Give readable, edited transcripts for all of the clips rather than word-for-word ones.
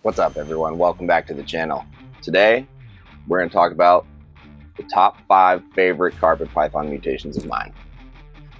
What's up, everyone? Welcome back to the channel. Today, we're going to talk about the top 5 favorite carpet python mutations of mine.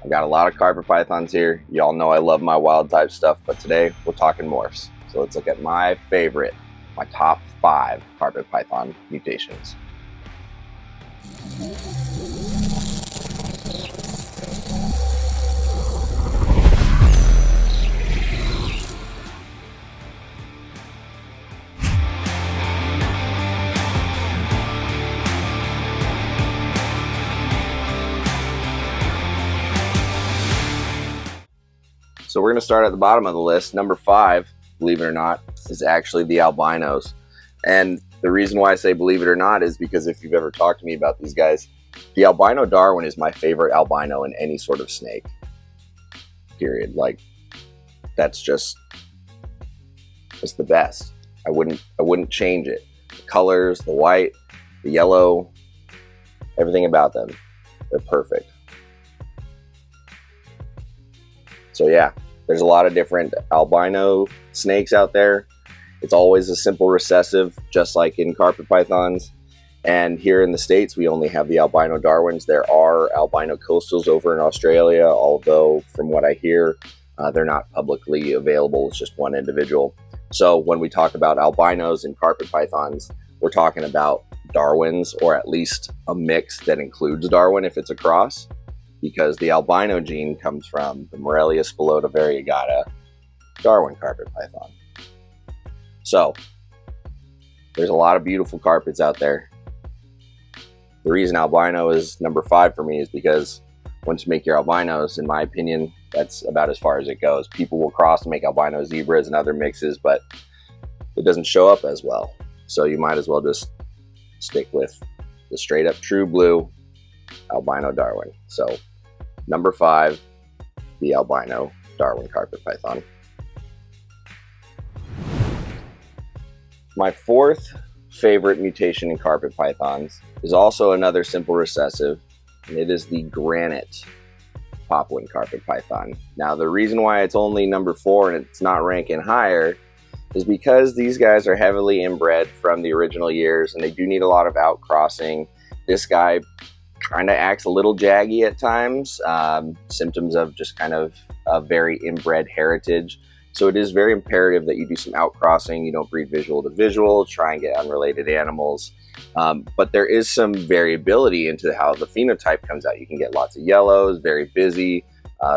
I've got a lot of carpet pythons here. Y'all know I love my wild type stuff, but today we're talking morphs. So let's look at my top 5 carpet python mutations. So we're going to start at the bottom of the list. Number 5, believe it or not, is actually the albinos. And the reason why I say believe it or not is because if you've ever talked to me about these guys, the Albino Darwin is my favorite albino in any sort of snake. Period. Like, that's just the best. I wouldn't change it. The colors, the white, the yellow, everything about them, they're perfect. So yeah, there's a lot of different albino snakes out there. It's always a simple recessive, just like in carpet pythons. And here in the States, we only have the Albino Darwins. There are albino coastals over in Australia, although from what I hear, they're not publicly available. It's just one individual. So when we talk about albinos and carpet pythons, we're talking about Darwins, or at least a mix that includes Darwin if it's a cross, because the albino gene comes from the Morelia variegata Darwin carpet python. So there's a lot of beautiful carpets out there. The reason albino is number 5 for me is because once you make your albinos, in my opinion, that's about as far as it goes. People will cross to make albino zebras and other mixes, but it doesn't show up as well. So you might as well just stick with the straight up true blue Albino Darwin. So number 5, the Albino Darwin carpet python. My 4th favorite mutation in carpet pythons is also another simple recessive, and it is the Granite Papuan carpet python. Now, the reason why it's only number 4 and it's not ranking higher is because these guys are heavily inbred from the original years, and they do need a lot of outcrossing. This guy kind of acts a little jaggy at times, symptoms of just kind of a very inbred heritage. So it is very imperative that you do some outcrossing. You don't breed visual to visual, try and get unrelated animals. But there is some variability into how the phenotype comes out. You can get lots of yellows, very busy,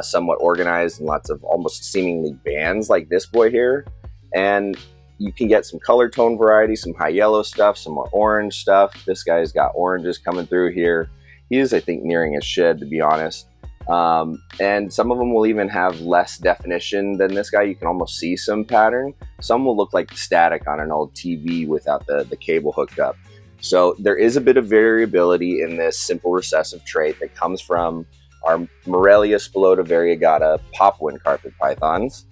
somewhat organized, and lots of almost seemingly bands like this boy here. And you can get some color tone variety, some high yellow stuff, some more orange stuff. This guy's got oranges coming through here. He is, I think, nearing his shed, to be honest. And some of them will even have less definition than this guy. You can almost see some pattern. Some will look like static on an old TV without the cable hooked up. So there is a bit of variability in this simple recessive trait that comes from our Morelia variegata Papuan carpet pythons.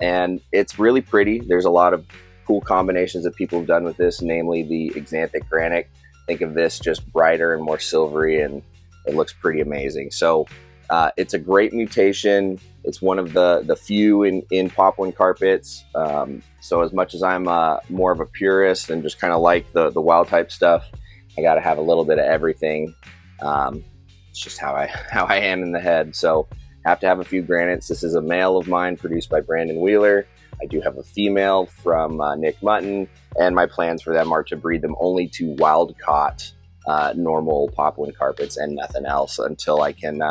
And it's really pretty. There's a lot of cool combinations that people have done with this, namely the Axanthic granite. Think of this just brighter and more silvery, and it looks pretty amazing. So it's a great mutation. It's one of the few in Papuan carpets. So as much as I'm more of a purist and just kind of like the wild type stuff, I got to have a little bit of everything. It's just how I am in the head. So have to have a few granites. This is a male of mine produced by Brandon Wheeler. I do have a female from Nick Mutton, and my plans for them are to breed them only to wild-caught normal Papuan carpets and nothing else until I can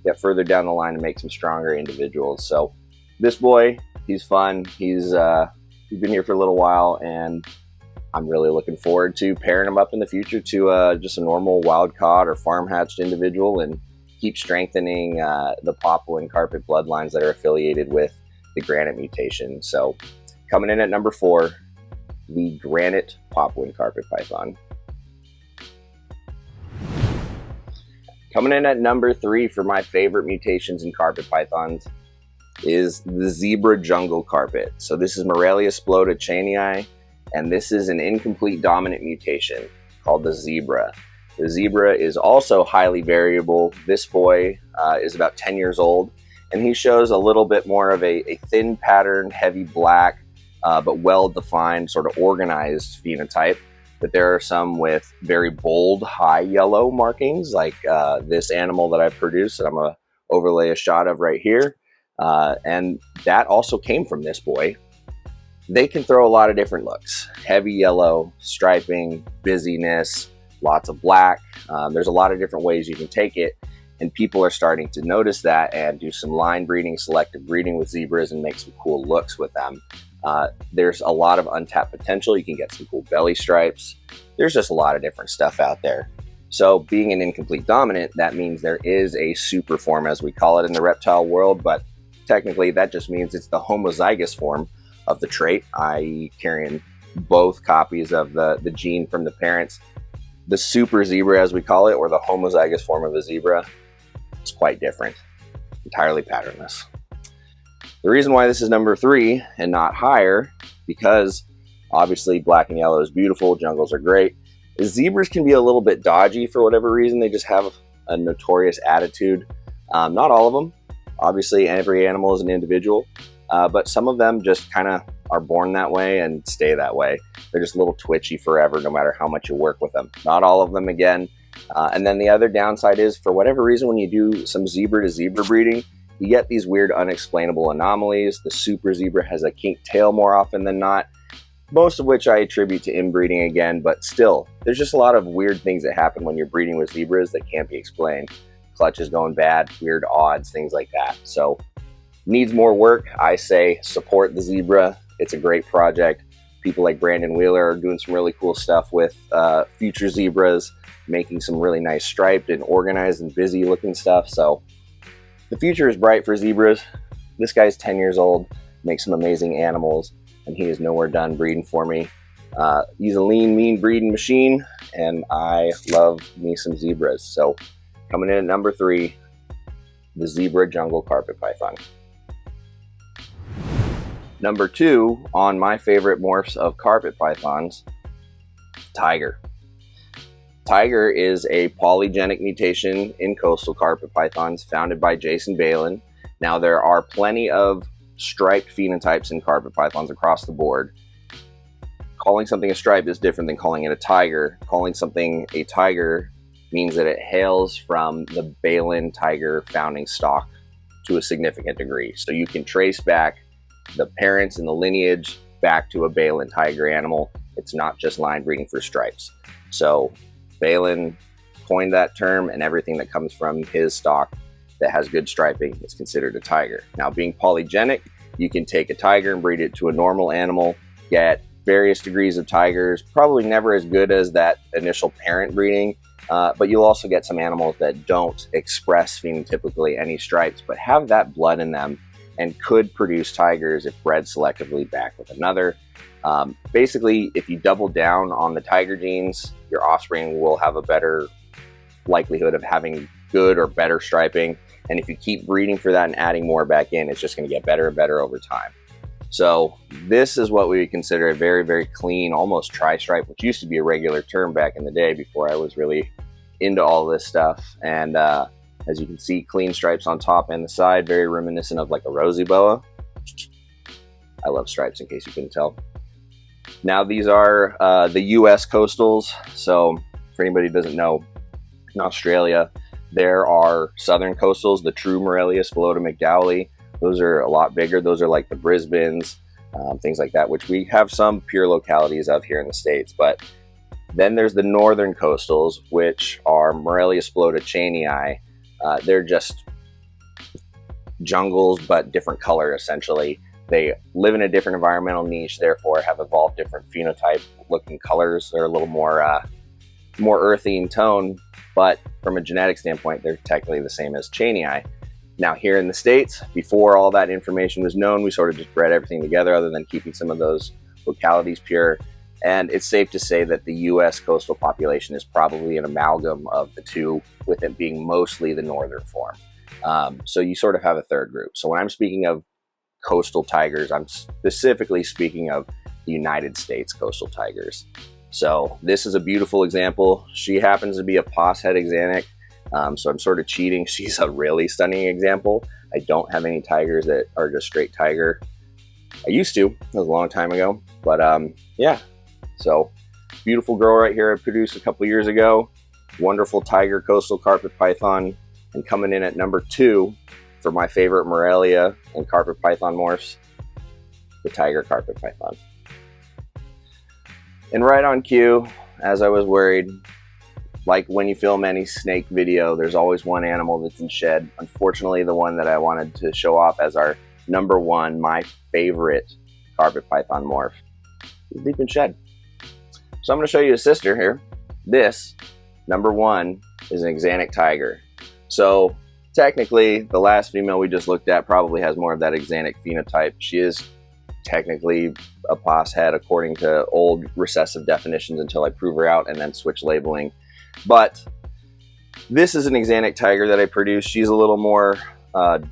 get further down the line and make some stronger individuals. So this boy, he's fun. He's been here for a little while, and I'm really looking forward to pairing him up in the future to just a normal wild-caught or farm-hatched individual and keep strengthening the Papuan carpet bloodlines that are affiliated with the Granite mutation. So coming in at number 4, the Granite Papuan carpet python. Coming in at number 3 for my favorite mutations in carpet pythons is the zebra jungle carpet. So this is Morelia chenii, and this is an incomplete dominant mutation called the zebra. The zebra is also highly variable. This boy is about 10 years old, and he shows a little bit more of a thin pattern, heavy black, but well-defined, sort of organized phenotype. But there are some with very bold, high yellow markings, like this animal that I produced, that I'm going to overlay a shot of right here. And that also came from this boy. They can throw a lot of different looks. Heavy yellow, striping, busyness, lots of black. There's a lot of different ways you can take it. And people are starting to notice that and do some line breeding, selective breeding with zebras and make some cool looks with them. There's a lot of untapped potential. You can get some cool belly stripes. There's just a lot of different stuff out there. So being an incomplete dominant, that means there is a super form, as we call it in the reptile world, but technically that just means it's the homozygous form of the trait, i.e. carrying both copies of the gene from the parents. The super zebra, as we call it, or the homozygous form of a zebra, is quite different, entirely patternless. The reason why this is number 3 and not higher, because obviously black and yellow is beautiful, jungles are great, is zebras can be a little bit dodgy for whatever reason. They just have a notorious attitude. Not all of them. Obviously, every animal is an individual, but some of them just kind of are born that way and stay that way. They're just a little twitchy forever, no matter how much you work with them. Not all of them, again. And then the other downside is, for whatever reason, when you do some zebra to zebra breeding, you get these weird unexplainable anomalies. The super zebra has a kinked tail more often than not, most of which I attribute to inbreeding again, but still, there's just a lot of weird things that happen when you're breeding with zebras that can't be explained. Clutches going bad, weird odds, things like that. So needs more work. I say support the zebra. It's a great project. People like Brandon Wheeler are doing some really cool stuff with future zebras, making some really nice striped and organized and busy looking stuff. So the future is bright for zebras. This guy's 10 years old, makes some amazing animals, and he is nowhere done breeding for me. He's a lean, mean breeding machine, and I love me some zebras. So coming in at number 3, the zebra jungle carpet python. Number 2 on my favorite morphs of carpet pythons, tiger. Tiger is a polygenic mutation in coastal carpet pythons founded by Jason Balin. Now, there are plenty of striped phenotypes in carpet pythons across the board. Calling something a stripe is different than calling it a tiger. Calling something a tiger means that it hails from the Balin tiger founding stock to a significant degree. So you can trace back the parents and the lineage back to a Balin tiger animal. It's not just line breeding for stripes. So Balin coined that term, and everything that comes from his stock that has good striping is considered a tiger. Now, being polygenic, you can take a tiger and breed it to a normal animal, get various degrees of tigers, probably never as good as that initial parent breeding, but you'll also get some animals that don't express phenotypically any stripes, but have that blood in them and could produce tigers if bred selectively back with another. Basically, if you double down on the tiger genes, your offspring will have a better likelihood of having good or better striping. And if you keep breeding for that and adding more back in, it's just going to get better and better over time. So this is what we would consider a very, very clean, almost tri-stripe, which used to be a regular term back in the day before I was really into all this stuff. And as you can see, clean stripes on top and the side, very reminiscent of like a rosy boa. I love stripes, in case you couldn't tell. Now, these are the US coastals. So for anybody who doesn't know, in Australia, there are southern coastals, the true Morelia, Spilota, McDowley. Those are a lot bigger. Those are like the Brisbanes, things like that, which we have some pure localities of here in the States. But then there's the northern coastals, which are Morelia, Spilota, Cheney. They're just jungles, but different color, essentially. They live in a different environmental niche, therefore have evolved different phenotype looking colors. They're a little more earthy in tone, but from a genetic standpoint, they're technically the same as Cheney. Now, here in the States, before all that information was known, we sort of just bred everything together other than keeping some of those localities pure. And it's safe to say that the US coastal population is probably an amalgam of the two, with it being mostly the northern form. So you sort of have a third group. So when I'm speaking of coastal tigers, I'm specifically speaking of the United States coastal tigers. So this is a beautiful example. She happens to be a Poshead Axanthic. So I'm sort of cheating. She's a really stunning example. I don't have any tigers that are just straight tiger. I used to. That was a long time ago. But yeah, so beautiful girl right here I produced a couple years ago. Wonderful tiger coastal carpet python. And coming in at number 2 for my favorite Morelia and carpet python morphs, the tiger carpet python. And right on cue, as I was worried, like when you film any snake video, there's always one animal that's in shed. Unfortunately, the one that I wanted to show off as our number 1, my favorite carpet python morph, is deep in shed. So I'm going to show you a sister here. This, number 1, is an Axanthic tiger. So technically, the last female we just looked at probably has more of that Axanthic phenotype. She is technically a pos head according to old recessive definitions until I prove her out and then switch labeling. But this is an Axanthic tiger that I produced. She's a little more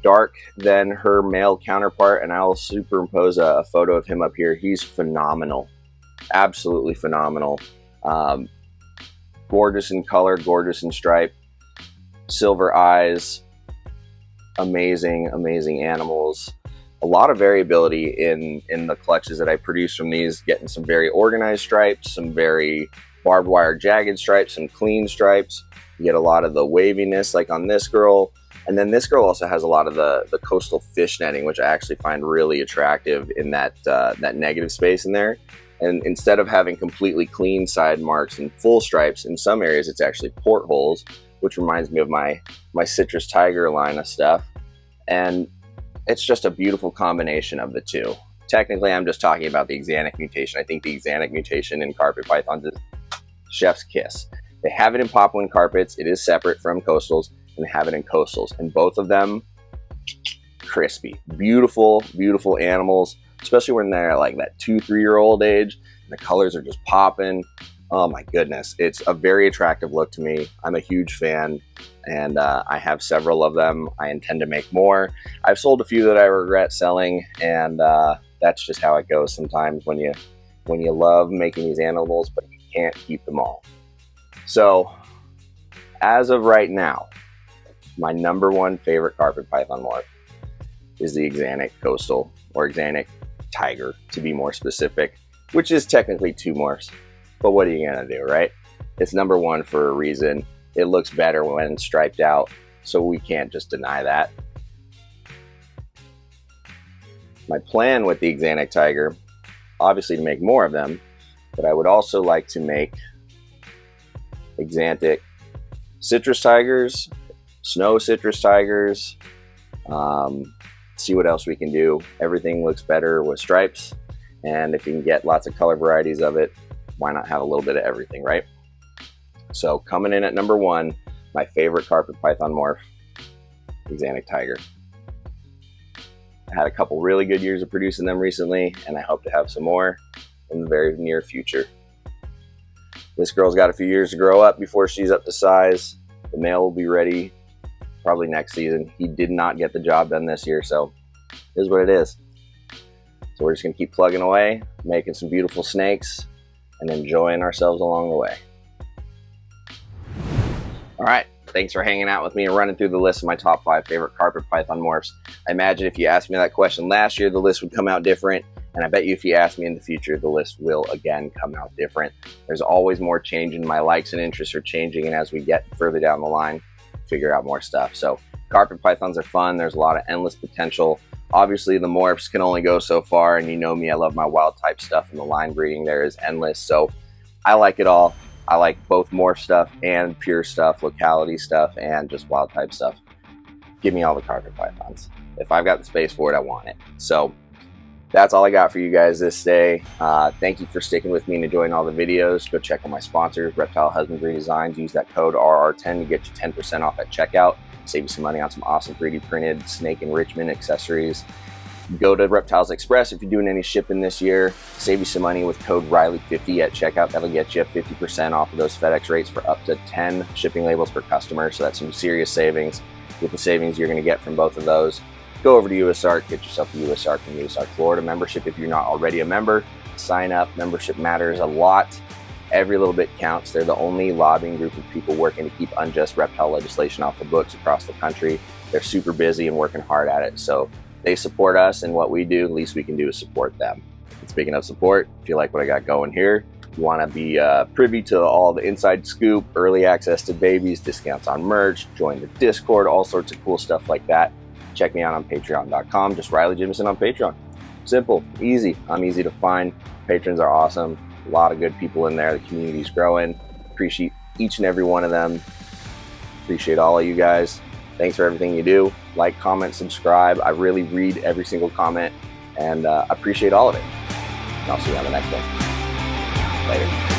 dark than her male counterpart, and I'll superimpose a photo of him up here. He's phenomenal, absolutely phenomenal. Gorgeous in color, gorgeous in stripe, silver eyes, amazing animals. A lot of variability in the clutches that I produce from these, getting some very organized stripes, some very barbed wire jagged stripes, some clean stripes. You get a lot of the waviness like on this girl. And then this girl also has a lot of the coastal fish netting, which I actually find really attractive in that negative space in there. And instead of having completely clean side marks and full stripes, in some areas it's actually portholes, which reminds me of my citrus tiger line of stuff. And it's just a beautiful combination of the two. Technically, I'm just talking about the Axanthic mutation. I think the Axanthic mutation in carpet pythons is chef's kiss. They have it in Papuan carpets. It is separate from coastals, and they have it in coastals. And both of them, crispy. Beautiful animals, especially when they're at like that 2-3-year-old age. And the colors are just popping. Oh my goodness. It's a very attractive look to me. I'm a huge fan, and I have several of them. I intend to make more. I've sold a few that I regret selling, and that's just how it goes sometimes when you love making these animals, but you can't keep them all. So as of right now, my number 1 favorite carpet python morph is the Axanthic coastal, or Axanthic tiger to be more specific, which is technically 2 morphs. But what are you gonna do, right? It's number 1 for a reason. It looks better when striped out, so we can't just deny that. My plan with the Axanthic tiger, obviously to make more of them, but I would also like to make Axanthic citrus tigers, snow citrus tigers, see what else we can do. Everything looks better with stripes, and if you can get lots of color varieties of it, why not have a little bit of everything, right? So coming in at number 1, my favorite carpet python morph, Axanthic tiger. I had a couple really good years of producing them recently, and I hope to have some more in the very near future. This girl's got a few years to grow up before she's up to size. The male will be ready probably next season. He did not get the job done this year, so it is what it is. So we're just gonna keep plugging away, making some beautiful snakes, and enjoying ourselves along the way. All right, thanks for hanging out with me and running through the list of my top 5 favorite carpet python morphs. I imagine if you asked me that question last year, the list would come out different, and I bet you if you ask me in the future, the list will again come out different. There's always more change, and my likes and interests are changing, and as we get further down the line, figure out more stuff. So carpet pythons are fun. There's a lot of endless potential. Obviously, the morphs can only go so far, and you know me, I love my wild type stuff, and the line breeding there is endless. So I like it all. I like both morph stuff and pure stuff, locality stuff, and just wild type stuff. Give me all the carpet pythons. If I've got the space for it, I want it. So that's all I got for you guys this day. Thank you for sticking with me and enjoying all the videos. Go check out my sponsors, Reptile Husbandry Designs. Use that code RR10 to get you 10% off at checkout. Save you some money on some awesome 3D printed snake enrichment accessories. Go to Reptiles Express if you're doing any shipping this year. Save you some money with code Riley50 at checkout. That'll get you 50% off of those FedEx rates for up to 10 shipping labels per customer. So that's some serious savings. With the savings you're going to get from both of those, go over to USARK, get yourself a USARK and USARK Florida membership if you're not already a member. Sign up. Membership matters a lot. Every little bit counts. They're the only lobbying group of people working to keep unjust reptile legislation off the books across the country. They're super busy and working hard at it. So they support us and what we do, the least we can do is support them. And speaking of support, if you like what I got going here, you want to be privy to all the inside scoop, early access to babies, discounts on merch, join the Discord, all sorts of cool stuff like that, check me out on patreon.com. Just Riley Jimison on Patreon. Simple, easy. I'm easy to find. Patrons are awesome. A lot of good people in there. The community's growing. Appreciate each and every one of them. Appreciate all of you guys. Thanks for everything you do. Like, comment, subscribe. I really read every single comment and appreciate all of it. And I'll see you on the next one. Later.